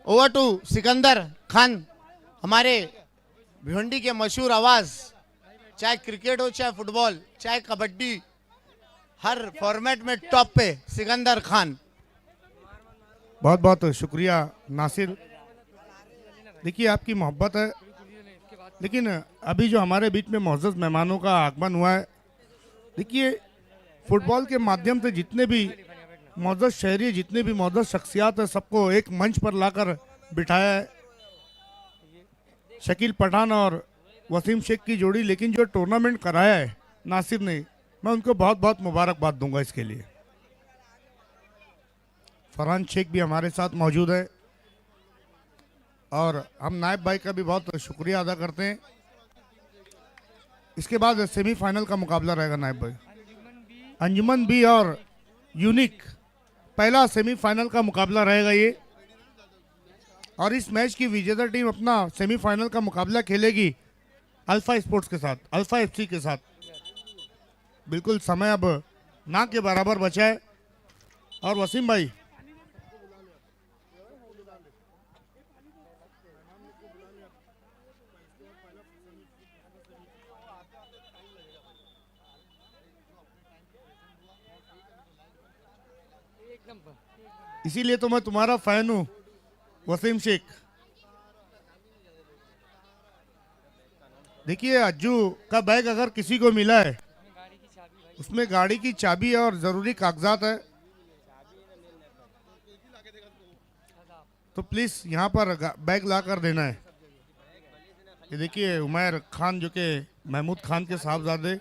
Over to Sikandar Khan, हमारे भिवंडी के मशहूर आवाज, चाहे क्रिकेट हो चाहे फुटबॉल चाहे कबड्डी, हर फॉर्मेट में टॉप पे सिकंदर खान। बहुत बहुत शुक्रिया नासिर। देखिए आपकी मोहब्बत है, लेकिन अभी जो हमारे बीच में मौजूद मेहमानों का आगमन हुआ है, देखिए फुटबॉल के माध्यम से जितने भी मौजूद शहरी, जितने भी मौजूद शख्सियात है, सबको एक मंच पर लाकर बिठाया है। शकील पठान और वसीम शेख की जोड़ी, लेकिन जो टूर्नामेंट कराया है नासिर ने, मैं उनको बहुत बहुत मुबारकबाद दूंगा इसके लिए। फरहान शेख भी हमारे साथ मौजूद है और हम नायब भाई का भी बहुत शुक्रिया अदा करते हैं। इसके बाद सेमीफाइनल का मुकाबला रहेगा नायब भाई, अंजुमन बी और यूनिक, पहला सेमीफाइनल का मुकाबला रहेगा ये। और इस मैच की विजेता टीम अपना सेमीफाइनल का मुकाबला खेलेगी अल्फा स्पोर्ट्स के साथ, अल्फा एफसी के साथ। बिल्कुल समय अब ना के बराबर बचा है। और वसीम भाई, इसीलिए तो मैं तुम्हारा फैन हूं वसीम शेख। देखिए अज्जू का बैग अगर किसी को मिला है, उसमें गाड़ी की चाबी और जरूरी कागजात है, तो प्लीज यहाँ पर बैग ला कर देना है। ये देखिए उमैर खान जो कि महमूद खान के साहबजादे,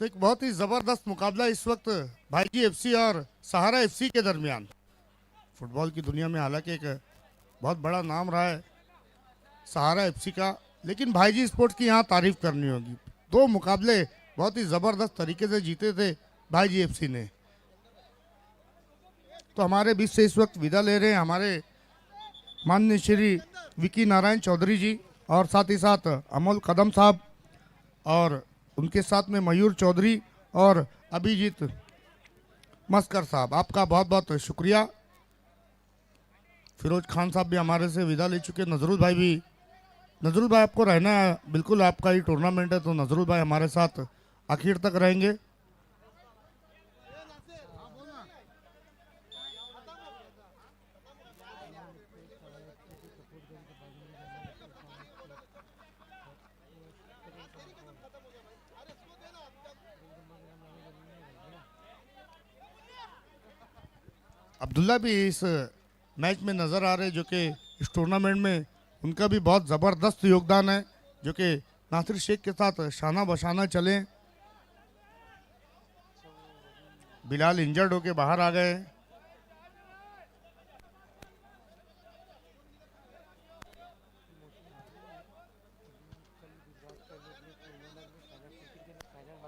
तो एक बहुत ही जबरदस्त मुकाबला इस वक्त भाईजी एफसी और सहारा एफसी के दरमियान। फुटबॉल की दुनिया में हालांकि एक बहुत बड़ा नाम रहा है सहारा एफसी का, लेकिन भाईजी स्पोर्ट्स की यहाँ तारीफ करनी होगी। दो मुकाबले बहुत ही जबरदस्त तरीके से जीते थे भाईजी एफसी ने। तो हमारे बीच से इस वक्त विदा ले रहे हैं हमारे माननीय श्री विकी नारायण चौधरी जी, और साथ ही साथ अमोल कदम साहब, और उनके साथ में मयूर चौधरी और अभिजीत मस्कर साहब। आपका बहुत बहुत शुक्रिया। फिरोज खान साहब भी हमारे से विदा ले चुके, नजरुल भाई भी। नजरुल भाई आपको रहना है, बिल्कुल आपका ही टूर्नामेंट है, तो नजरुल भाई हमारे साथ आखिर तक रहेंगे। अब्दुल्ला भी इस मैच में नज़र आ रहे, जो कि इस टूर्नामेंट में उनका भी बहुत ज़बरदस्त योगदान है, जो कि नासिर शेख के साथ शाना बशाना चले। बिलाल इंजर्ड होके बाहर आ गए।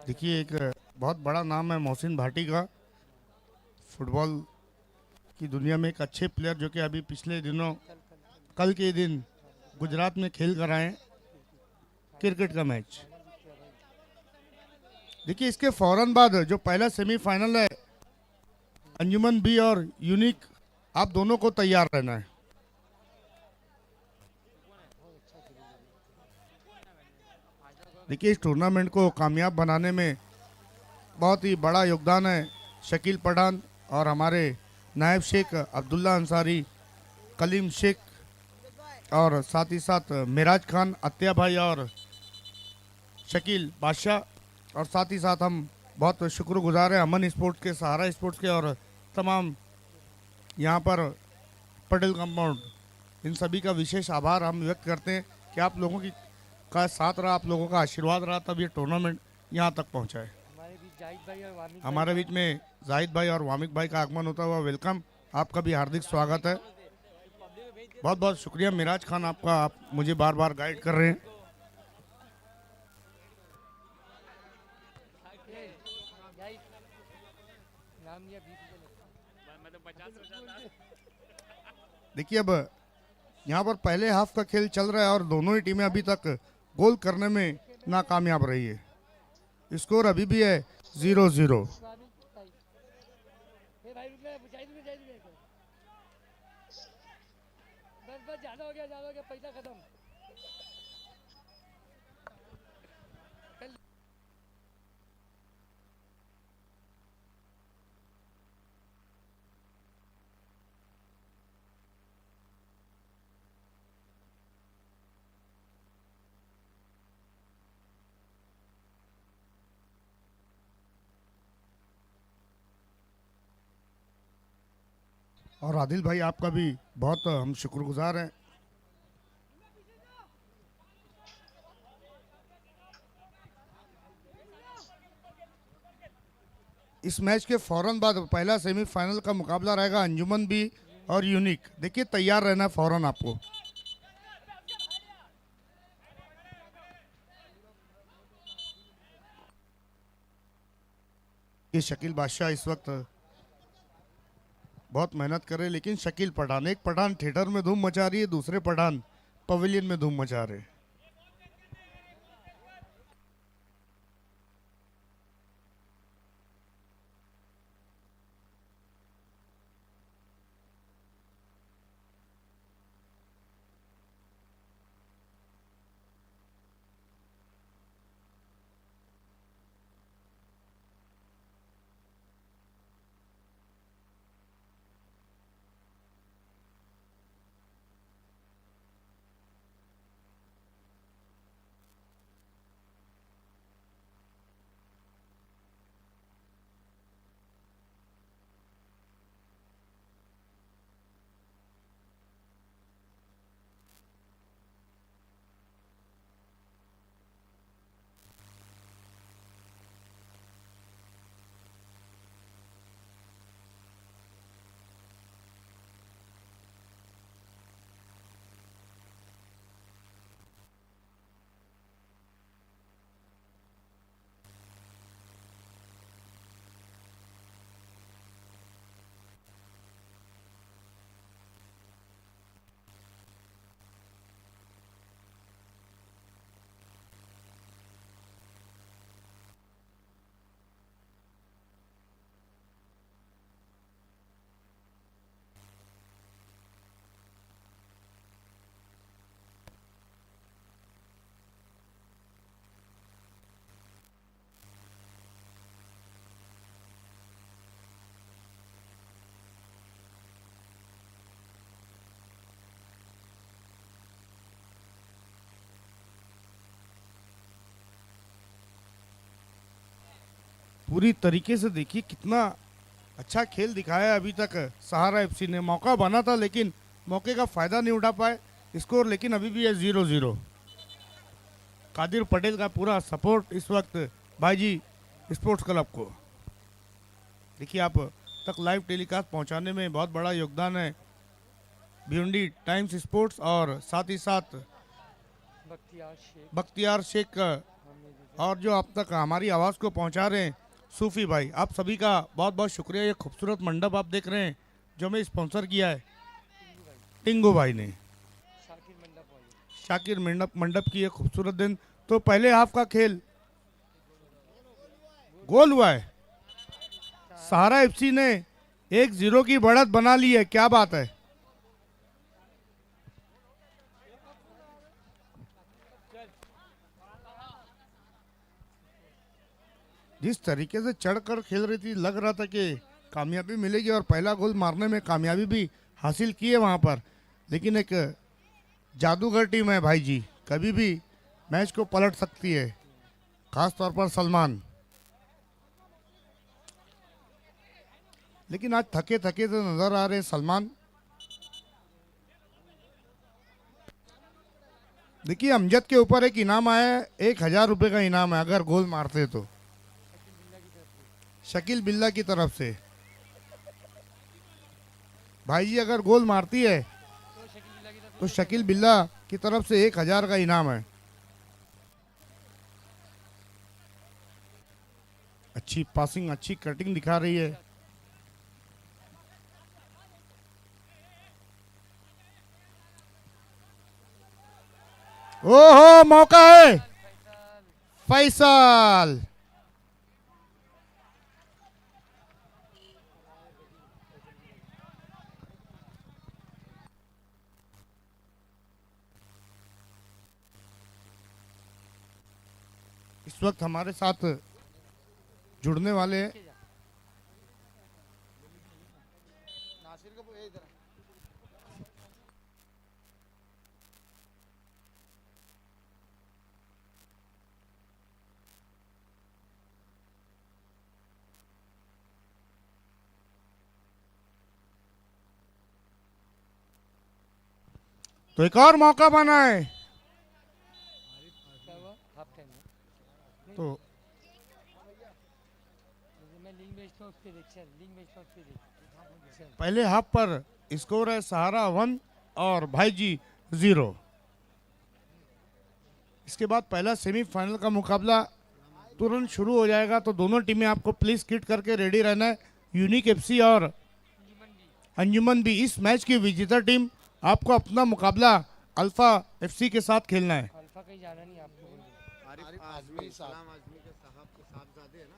देखिए, एक बहुत बड़ा नाम है मोहसिन भाटी का, फुटबॉल की दुनिया में एक अच्छे प्लेयर, जो कि अभी पिछले दिनों कल के दिन गुजरात में खेल कर आए क्रिकेट का मैच। देखिए, इसके फौरन बाद जो पहला सेमीफाइनल है, अंजुमन बी और यूनिक, आप दोनों को तैयार रहना है। देखिए, इस टूर्नामेंट को कामयाब बनाने में बहुत ही बड़ा योगदान है शकील पठान और हमारे नायब शेख अब्दुल्ला अंसारी, कलीम शेख और साथ ही साथ मिराज खान, अत्या भाई और शकील बादशाह। और साथ ही साथ हम बहुत शुक्रगुजार हैं अमन स्पोर्ट्स के, सहारा स्पोर्ट्स के और तमाम यहाँ पर पटेल कंपाउंड, इन सभी का विशेष आभार हम व्यक्त करते हैं कि आप लोगों की का साथ रहा, आप लोगों का आशीर्वाद रहा, तब ये टूर्नामेंट यहाँ तक पहुँचा है। हमारे बीच में जाहिद भाई और वामिक भाई का आगमन होता हुआ वेलकम, आपका भी हार्दिक स्वागत है। बहुत बहुत शुक्रिया मिराज खान आपका, आप मुझे बार बार गाइड कर रहे हैं। देखिए, अब यहाँ पर पहले हाफ का खेल चल रहा है और दोनों ही टीमें अभी तक गोल करने में नाकामयाब रही है। स्कोर अभी भी है 0-0। और आदिल भाई, आपका भी बहुत हम शुक्रगुजार हैं। इस मैच के फौरन बाद पहला सेमीफाइनल का मुकाबला रहेगा अंजुमन बी और यूनिक। देखिए, तैयार रहना है फौरन आपको। ये शकील बादशाह इस वक्त बहुत मेहनत कर रहे हैं, लेकिन शकील पठान, एक पठान थिएटर में धूम मचा रही है, दूसरे पठान पवेलियन में धूम मचा रहे हैं। पूरी तरीके से देखिए कितना अच्छा खेल दिखाया अभी तक सहारा एफसी ने। मौका बना था लेकिन मौके का फायदा नहीं उठा पाए। स्कोर लेकिन अभी भी है 0-0। कादिर पटेल का पूरा सपोर्ट इस वक्त भाईजी स्पोर्ट्स क्लब को। देखिए आप तक लाइव टेलीकास्ट पहुंचाने में बहुत बड़ा योगदान है भिवंडी टाइम्स स्पोर्ट्स और साथ ही साथ बख्तियार शेख का, और जो आप तक हमारी आवाज़ को पहुंचा रहे हैं सूफी भाई। आप सभी का बहुत बहुत शुक्रिया। ये खूबसूरत मंडप आप देख रहे हैं जो हमें स्पॉन्सर किया है टिंगू भाई ने, शाकिर मंडप की ये खूबसूरत दिन। तो पहले हाफ का खेल गोल हुआ है। सहारा एफसी ने 1-0 की बढ़त बना ली है। क्या बात है। जिस तरीके से चढ़कर खेल रही थी लग रहा था कि कामयाबी मिलेगी और पहला गोल मारने में कामयाबी भी हासिल की है वहां पर। लेकिन एक जादूगर टीम है भाई जी, कभी भी मैच को पलट सकती है, खास तौर पर सलमान। लेकिन आज थके थके से नजर आ रहे हैं सलमान। देखिए अमजद के ऊपर एक इनाम आया है, 1000 रुपये का इनाम है अगर गोल मारते तो, शकील बिल्ला की तरफ से। भाई जी अगर गोल मारती है तो शकील बिल्ला की तरफ से 1000 का इनाम है। अच्छी पासिंग, अच्छी कटिंग दिखा रही है। ओहो मौका है फैसल। इस वक्त हमारे साथ जुड़ने वाले हैं तो एक और मौका बना है। तो पहले हाफ पर स्कोर है सहारा 1 और भाईजी 0। इसके बाद पहला सेमीफाइनल का मुकाबला तुरंत शुरू हो जाएगा। तो दोनों टीमें आपको प्लीज किट करके रेडी रहना है। यूनिक एफसी और अंजुमन भी। इस मैच की विजेता टीम आपको अपना मुकाबला अल्फा एफसी के साथ खेलना है। अल्फा कहीं जाना नहीं आपको। आरिफ आजमी, सलाम आजमी के साहबजादे हैं ना।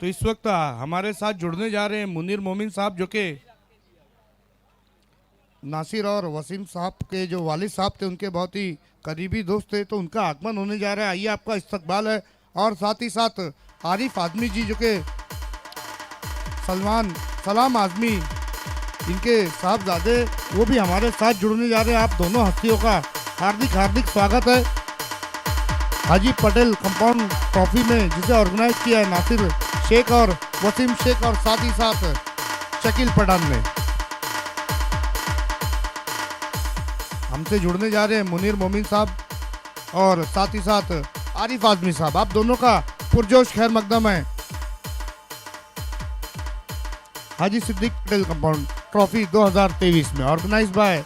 तो इस वक्त हमारे साथ जुड़ने जा रहे हैं मुनीर मोमिन साहब, जो कि नासिर और वसीम साहब के जो वालिद साहब थे उनके बहुत ही करीबी दोस्त थे। तो उनका आगमन होने जा रहा है। आइए आपका इस्तकबाल है। और साथ ही साथ आरिफ आजमी जी जो कि सलाम आजमी इनके साहबजादे, वो भी हमारे साथ जुड़ने जा रहे हैं। आप दोनों हस्तियों का हार्दिक हार्दिक स्वागत है हाजी पटेल कंपाउंड ट्रॉफी में, जिसे ऑर्गेनाइज किया है नासिर शेख और वसीम शेख और साथ ही साथ शकील पठान ने। हमसे जुड़ने जा रहे हैं मुनीर मोमिन साहब और साथ ही साथ आरिफ आजमी साहब। आप दोनों का पुरजोश खैर मकदम है हाजी सिद्दीक पटेल कंपाउंड ट्रॉफी 2023 में, organize by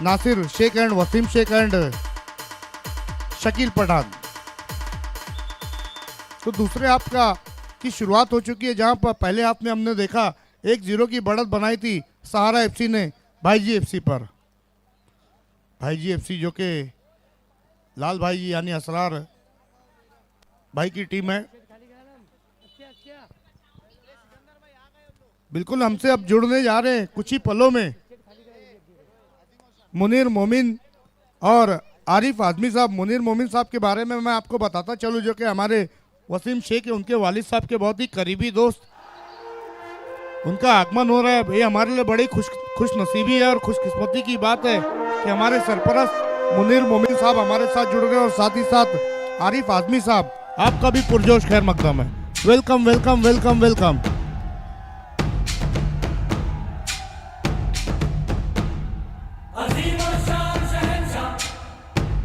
Nasir Sheikh and Wasim Sheikh and Shakeel Pathan. तो दूसरे हाफ का की शुरुआत हो चुकी है, जहां पर पहले हाफ में हमने देखा 1-0 की बढ़त बनाई थी सहारा एफसी ने भाईजी एफसी पर। भाईजी एफसी जो कि लाल भाई जी यानी असरार भाई की टीम है। बिल्कुल हमसे अब जुड़ने जा रहे हैं कुछ ही पलों में मुनीर मोमिन और आरिफ आजमी साहब। मुनीर मोमिन साहब के बारे में मैं आपको बताता चलूं, जो कि हमारे वसीम शेख उनके वालिद साहब के बहुत ही करीबी दोस्त, उनका आगमन हो रहा है। ये हमारे लिए बड़ी खुश नसीबी है और खुशकिस्मती की बात है कि हमारे सरपरस्त मुनीर मोमिन साहब हमारे साथ जुड़ रहे हैं और साथ ही साथ आरिफ आजमी साहब, आपका भी पुरजोश खैर मकदम है। Welcome welcome welcome welcome.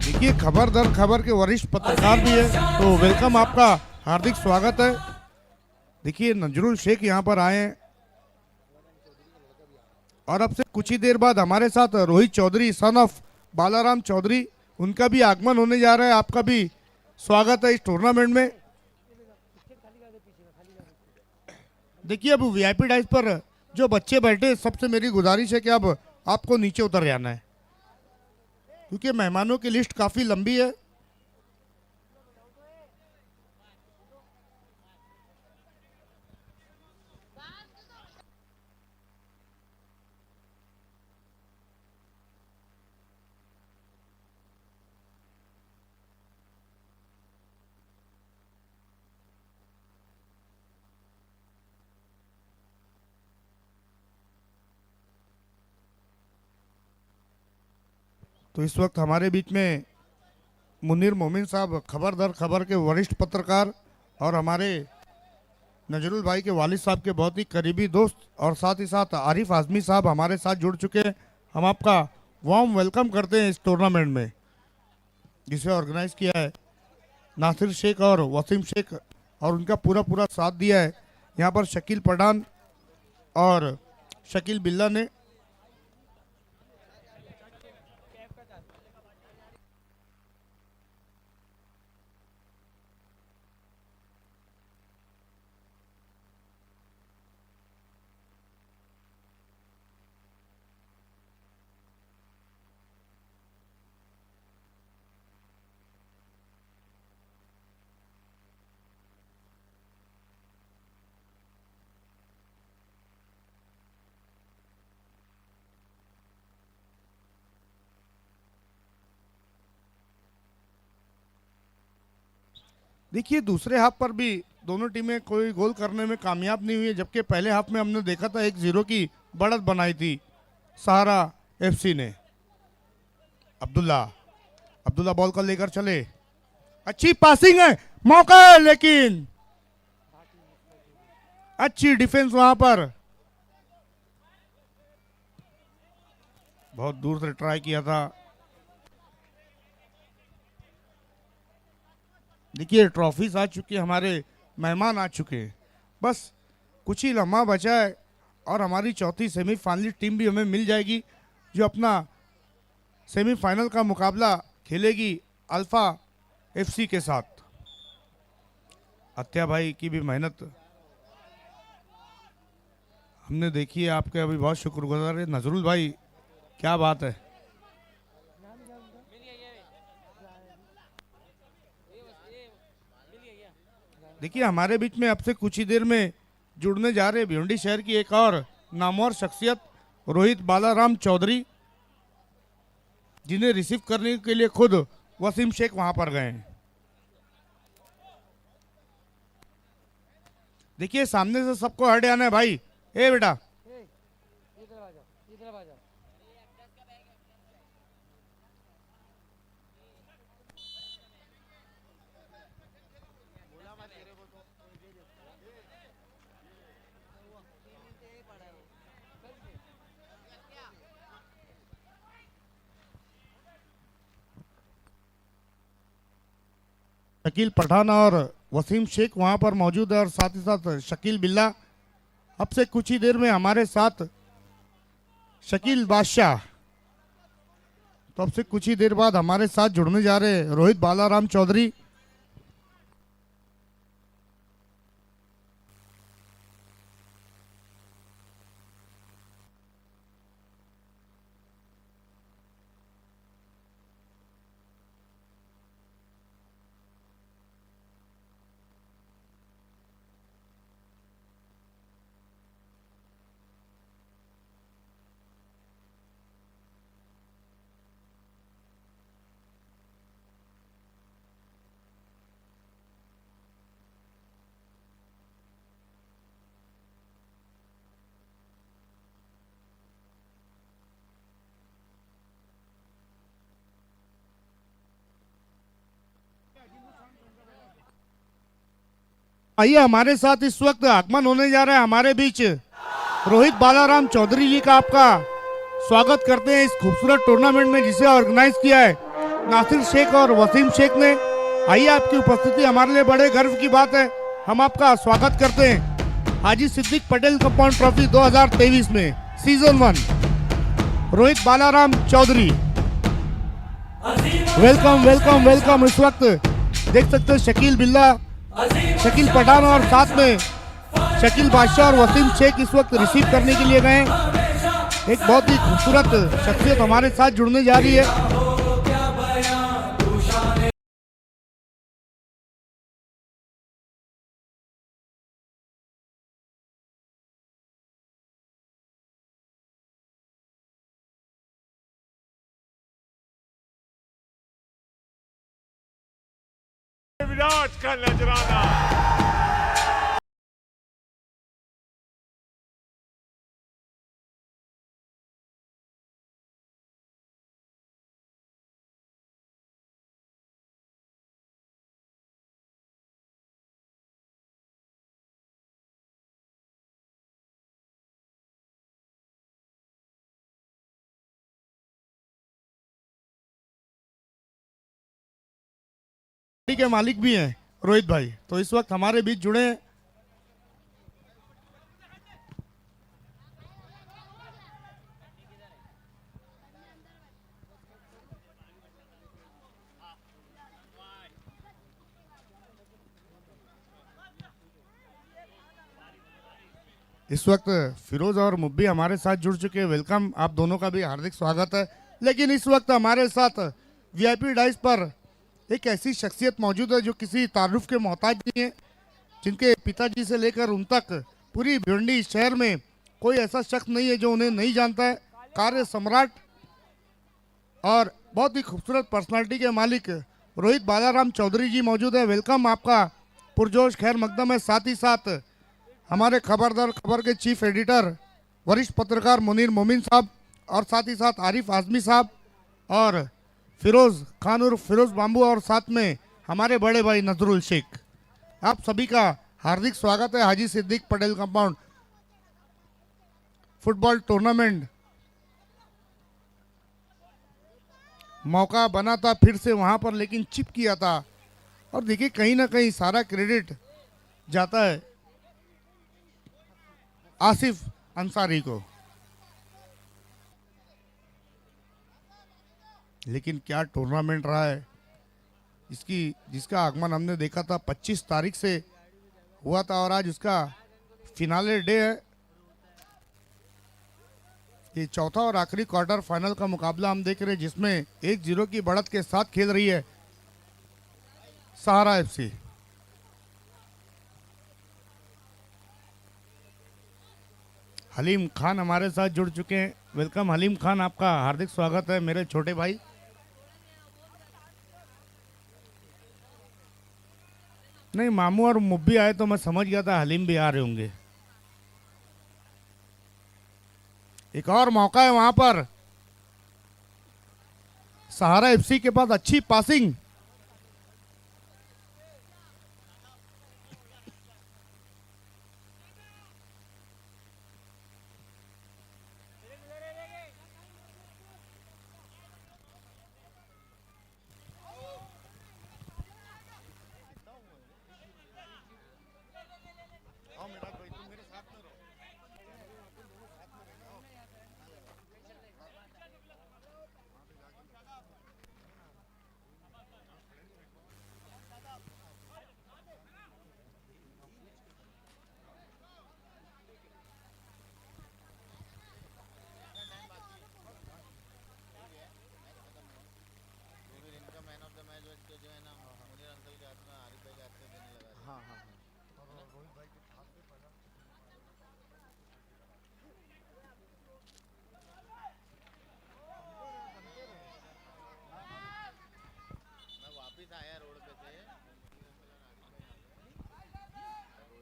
देखिए खबर दर खबर के वरिष्ठ पत्रकार भी है, तो वेलकम, आपका हार्दिक स्वागत है। देखिए नजरुल शेख यहाँ पर आए हैं और अब से कुछ ही देर बाद हमारे साथ रोहित चौधरी सन ऑफ बालाराम चौधरी, उनका भी आगमन होने जा रहा है। आपका भी स्वागत है इस टूर्नामेंट में। देखिए अब वीआईपी डाइस पर जो बच्चे बैठे, सबसे मेरी गुजारिश है कि अब आपको नीचे उतर जाना है, क्योंकि मेहमानों की लिस्ट काफी लंबी है। तो इस वक्त हमारे बीच में मुनीर मोमिन साहब, खबर दर खबर के वरिष्ठ पत्रकार और हमारे नजरुल भाई के वालिद साहब के बहुत ही करीबी दोस्त, और साथ ही साथ आरिफ आजमी साहब हमारे साथ जुड़ चुके हैं। हम आपका वार्म वेलकम करते हैं इस टूर्नामेंट में, जिसे ऑर्गेनाइज किया है नासिर शेख और वसीम शेख, और उनका पूरा पूरा साथ दिया है यहाँ पर शकील पठान और शकील बिल्ला ने। देखिए दूसरे हाफ पर भी दोनों टीमें कोई गोल करने में कामयाब नहीं हुई है, जबकि पहले हाफ में हमने देखा था 1-0 की बढ़त बनाई थी सहारा एफसी ने। अब्दुल्ला अब्दुल्ला बॉल का लेकर चले, अच्छी पासिंग है, मौका है, लेकिन अच्छी डिफेंस वहां पर, बहुत दूर से ट्राई किया था। देखिए ट्रॉफीज आ चुकी है, हमारे मेहमान आ चुके हैं, बस कुछ ही लम्हा बचा है और हमारी चौथी सेमीफाइनल टीम भी हमें मिल जाएगी, जो अपना सेमीफाइनल का मुकाबला खेलेगी अल्फा एफसी के साथ। अत्या भाई की भी मेहनत हमने देखी है, आपके अभी बहुत शुक्रगुजार है। नजरुल भाई क्या बात है। देखिए हमारे बीच में अब से कुछ ही देर में जुड़ने जा रहे भिवंडी शहर की एक और नामवर शख्सियत रोहित बालाराम चौधरी, जिन्हें रिसीव करने के लिए खुद वसीम शेख वहां पर गए हैं। देखिए सामने से सबको हट आना है भाई। ए बेटा शकील पठान और वसीम शेख वहां पर मौजूद है, और साथ ही साथ शकील बिल्ला। अब से कुछ ही देर में हमारे साथ शकील बादशाह, तो अब से कुछ ही देर बाद हमारे साथ जुड़ने जा रहे रोहित बालाराम चौधरी। आइए हमारे साथ इस वक्त आगमन होने जा रहा है हमारे बीच रोहित बालाराम चौधरी जी का आपका स्वागत करते हैं इस खूबसूरत टूर्नामेंट में जिसे ऑर्गेनाइज किया है नासिर शेख और वसीम शेख ने। आइए आपकी उपस्थिति हमारे लिए बड़े गर्व की बात है। हम आपका स्वागत करते हैं हाजी सिद्दीक पटेल कंपाउंड ट्रॉफी 2023 में season 1 Rohit Balaram Chaudhary. Welcome welcome welcome. इस वक्त देख सकते हैं शकील बिल्ला, शकील पठान और साथ में शकील बादशाह और वसीम शेख इस वक्त रिसीव करने के लिए गए। एक बहुत ही खूबसूरत शख्सियत हमारे साथ जुड़ने जा रही है। विराट का नजराना। के मालिक भी हैं रोहित भाई, तो इस वक्त हमारे बीच जुड़े हैं। इस वक्त फिरोज और मुब्बी हमारे साथ जुड़ चुके हैं। वेलकम, आप दोनों का भी हार्दिक स्वागत है। लेकिन इस वक्त हमारे साथ वीआईपी डाइस पर एक ऐसी शख्सियत मौजूद है जो किसी तारुफ के मोहताज नहीं है, जिनके पिताजी से लेकर उन तक पूरी भिवंडी शहर में कोई ऐसा शख्स नहीं है जो उन्हें नहीं जानता है। कार्य सम्राट और बहुत ही खूबसूरत पर्सनालिटी के मालिक रोहित बालाराम चौधरी जी मौजूद है। वेलकम, आपका पुरजोश खैर मकदम है। साथ ही साथ हमारे खबरदार खबर के चीफ एडिटर वरिष्ठ पत्रकार मुनीर मोमिन साहब और साथ ही साथ आरिफ आजमी साहब और फिरोज खान और फिरोज बाम्बू और साथ में हमारे बड़े भाई नजरुल शेख। आप सभी का हार्दिक स्वागत है Haji Siddiq Patel compound football tournament. मौका बना था फिर से वहां पर, लेकिन चिप किया था और देखिए कहीं ना कहीं सारा क्रेडिट जाता है आसिफ अंसारी को। लेकिन क्या टूर्नामेंट रहा है जिसका आगमन हमने देखा था 25 तारीख से हुआ था और आज उसका फिनाले डे है। ये चौथा और आखिरी क्वार्टर फाइनल का मुकाबला हम देख रहे हैं जिसमें 1-0 की बढ़त के साथ खेल रही है सहारा एफसी। हलीम खान हमारे साथ जुड़ चुके हैं। वेलकम हलीम खान, आपका हार्दिक स्वागत है मेरे छोटे भाई। नहीं, मामू और मुब्बी आए तो मैं समझ गया था हलीम भी आ रहे होंगे। एक और मौका है वहां पर, सहारा एफसी के पास अच्छी पासिंग।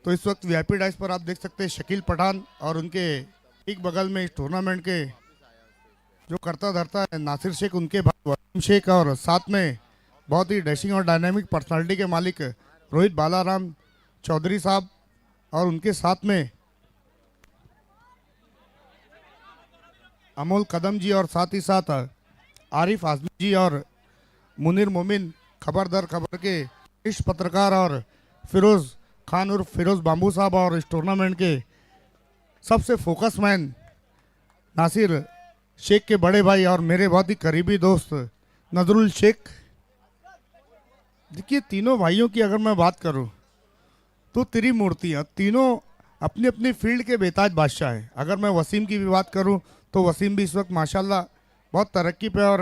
तो इस वक्त वीआईपी डाइस पर आप देख सकते हैं शकील पठान और उनके ठीक बगल में इस टूर्नामेंट के जो करता धरता है नासिर शेख, उनके भाई वसीम शेख और साथ में बहुत ही डैशिंग और डायनामिक पर्सनालिटी के मालिक रोहित बालाराम चौधरी साहब और उनके साथ में अमोल कदम जी और साथ ही साथ आरिफ आजमी जी और मुनीर मोमिन खबर दर खबर के इस पत्रकार और फिरोज खान और फिरोज बाम्बू साहब और इस टूर्नामेंट के सबसे फोकस मैन नासिर शेख के बड़े भाई और मेरे बहुत ही करीबी दोस्त नजरुल शेख। देखिए तीनों भाइयों की अगर मैं बात करूं तो त्रिमूर्तियां तीनों अपनी अपनी फील्ड के बेताज बादशाह हैं। अगर मैं वसीम की भी बात करूं तो वसीम भी इस वक्त माशाल्लाह बहुत तरक्की पे, और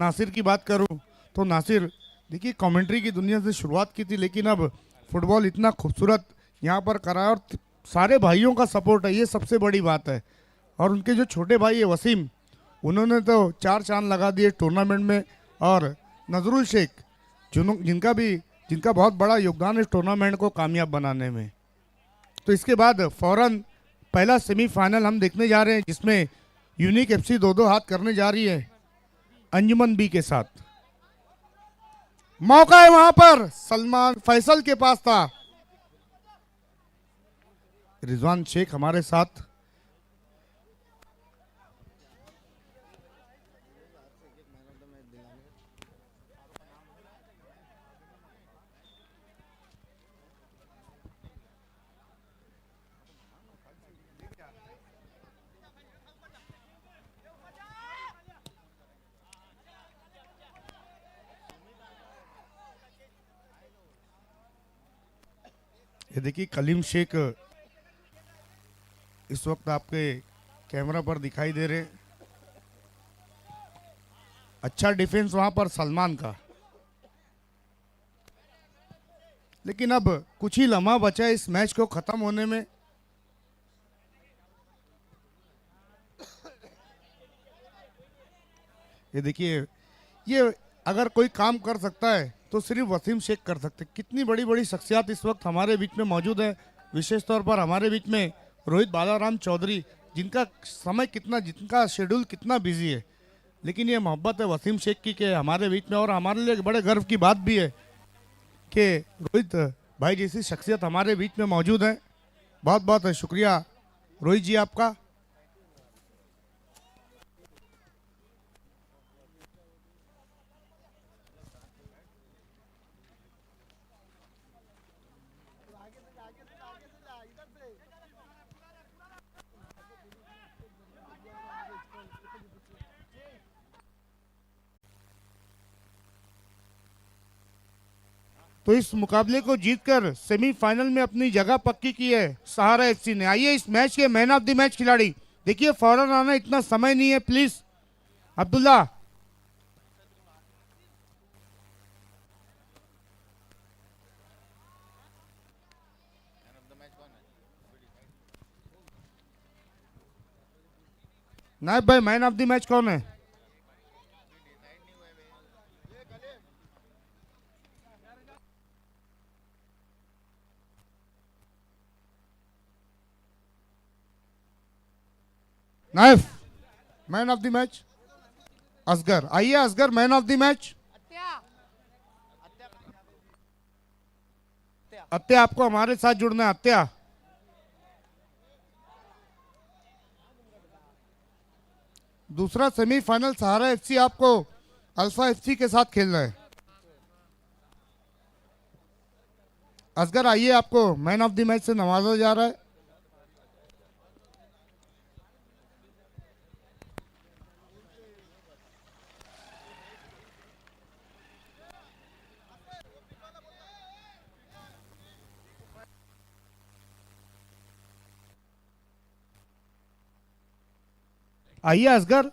नासिर की बात करूं तो नासिर देखिए कमेंट्री की दुनिया से शुरुआत की थी लेकिन अब फुटबॉल इतना खूबसूरत यहाँ पर करा है और सारे भाइयों का सपोर्ट है, ये सबसे बड़ी बात है। और उनके जो छोटे भाई है वसीम, उन्होंने तो 4 चांद लगा दिए टूर्नामेंट में, और नजरुल शेख जिनका बहुत बड़ा योगदान इस टूर्नामेंट को कामयाब बनाने में। तो इसके बाद फौरन पहला सेमीफाइनल हम देखने जा रहे हैं जिसमें यूनिक एफसी 2-2 हाथ करने जा रही है अंजुमन बी के साथ। मौका है वहां पर सलमान फैसल के पास था, रिजवान शेख हमारे साथ। ये देखिए कलीम शेख इस वक्त आपके कैमरा पर दिखाई दे रहे। अच्छा डिफेंस वहां पर सलमान का, लेकिन अब कुछ ही लम्हा बचा है इस मैच को खत्म होने में। ये देखिए, ये अगर कोई काम कर सकता है तो सिर्फ वसीम शेख कर सकते। कितनी बड़ी बड़ी शख्सियत इस वक्त हमारे बीच में मौजूद है, विशेष तौर पर हमारे बीच में रोहित बालाराम चौधरी, जिनका समय जिनका शेड्यूल कितना बिजी है, लेकिन ये मोहब्बत है वसीम शेख की कि हमारे बीच में, और हमारे लिए बड़े गर्व की बात भी है कि रोहित भाई जैसी शख्सियत हमारे बीच में मौजूद है। बहुत बहुत शुक्रिया रोहित जी आपका। तो इस मुकाबले को जीतकर सेमीफाइनल में अपनी जगह पक्की की है सहारा एफसी ने। आइए इस मैच के मैन ऑफ द मैच खिलाड़ी, देखिए फौरन आना, इतना समय नहीं है प्लीज। अब्दुल्ला नायब भाई, मैन ऑफ द मैच कौन है? नाइफ man of the match Asghar. आइए Asghar man of the match. अत्या आपको हमारे साथ जुड़ना है। अत्या दूसरा सेमीफाइनल सहारा एफसी आपको अल्फा एफसी के साथ खेलना है। असगर आइए, आपको मैन ऑफ द मैच से नवाजा जा रहा है। आइए Asghar,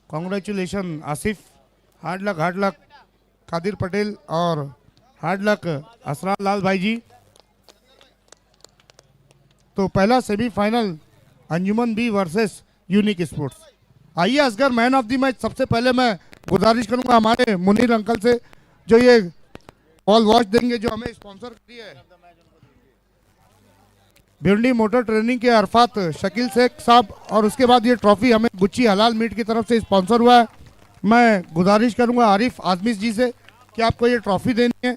congratulation Asif, hard luck Kadir Patel और हार्ड लक असरार लाल भाई जी। तो पहला semifinal Anjuman B versus unique sports. आइए Asghar man of the match. सबसे पहले मैं गुजारिश करूंगा हमारे मुनीर अंकल से, जो ये ऑल वॉच देंगे, जो हमें स्पॉन्सर किए है भिंडी मोटर ट्रेनिंग के अरफात शकील शेख साहब, और उसके बाद ये ट्रॉफी हमें गुच्ची हलाल मीट की तरफ से स्पॉन्सर हुआ है। मैं गुजारिश करूंगा आरिफ आजमी जी से कि आपको ये ट्रॉफी देनी है।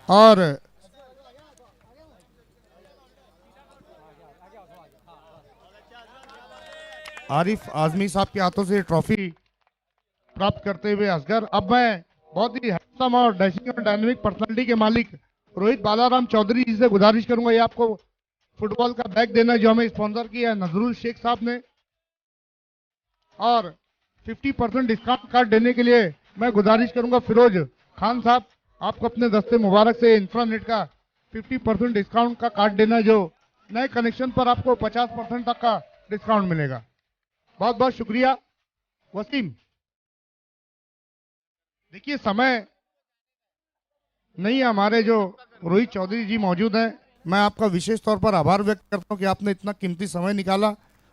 और आरिफ आजमी साहब के हाथों से ट्रॉफी प्राप्त करते हुए असगर, अब मैं बहुत ही हैंडसम और डैशिंग और डायनेमिक पर्सनालिटी के मालिक रोहित बालाराम चौधरी जी से गुजारिश करूंगा, ये आपको फुटबॉल का बैग देना जो हमें स्पॉन्सर किया है नजरुल शेख साहब ने, और 50% डिस्काउंट कार्ड देने के लिए मैं गुजारिश करूंगा फिरोज खान साहब, आपको अपने दस्ते मुबारक से इंफ्रानेट का 50% डिस्काउंट का कार्ड देना, जो नए कनेक्शन पर आपको 50% तक का डिस्काउंट मिलेगा। बहुत बहुत शुक्रिया। वसीम, देखिए समय नहीं है, हमारे जो रोहित चौधरी जी मौजूद हैं, मैं आपका विशेष तौर पर आभार व्यक्त करता हूं कि आपने इतना कीमती समय निकाला